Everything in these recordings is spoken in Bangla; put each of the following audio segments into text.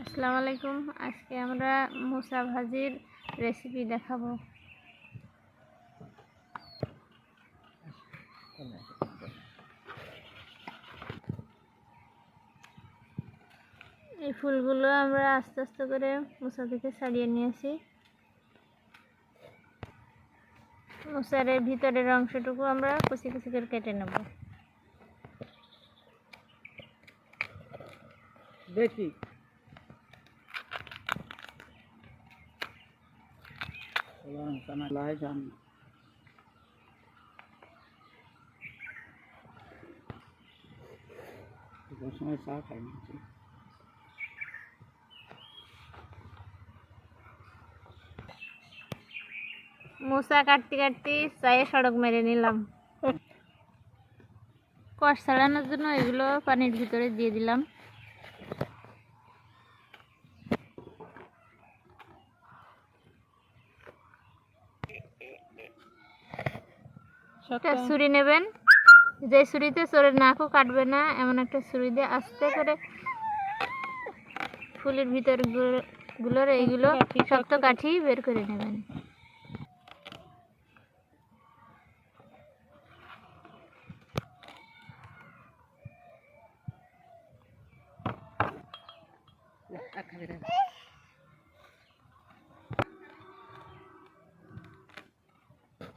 আসসালামু আলাইকুম। আজকে আমরা মোচা ভাজির রেসিপি দেখাবো। এই ফুলগুলো আমরা আস্তে আস্তে করে মোচা থেকে ছাড়িয়ে নিয়েছি। মোচার ভিতরের অংশটুকু আমরা কুচি কুচি করে কেটে নেব। দেখি সময় চা খাই মোচা কাটতে কাটতে চায়ে সড়ক মেরে নিলাম। কষ ছাড়ানোর জন্য এগুলো পানির ভিতরে দিয়ে দিলাম। একটা ছুরি নেবেন, যে ছুরিতে চোরের নাকও কাটবে না এমন একটা ছুরি দিয়ে আস্তে করে ফুলের ভিতর গুলোর এইগুলো শক্ত কাঠি বের করে নেবেন।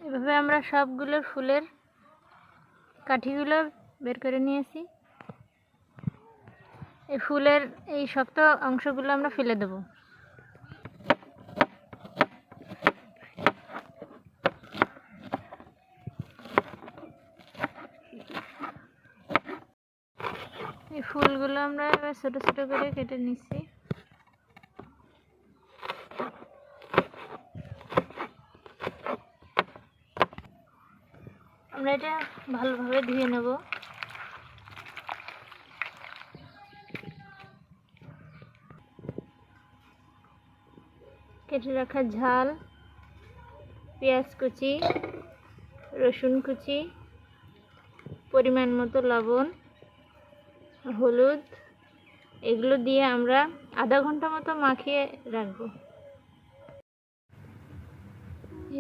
এভাবে আমরা সবগুলো ফুলের কাঠিগুলো বের করে নিয়েছি। এই ফুলের এই শক্ত অংশগুলো আমরা ফেলে দেব। এই ফুলগুলো আমরা এবার ছোট ছোট করে কেটে নিচ্ছি। আমরা এটা ভালোভাবে ধুয়ে নেব। কেটে রাখা ঝাল, পেঁয়াজ কুচি, রসুন কুচি, পরিমাণ মতো লবণ, হলুদ, এগুলো দিয়ে আমরা আধা ঘন্টা মতো মাখিয়ে রাখবো।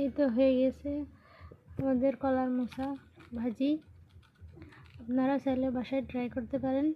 এই তো হয়ে গেছে আমাদের কলার মোচা ভাজি। আপনারা চাইলে বাসায় ট্রাই করতে পারেন।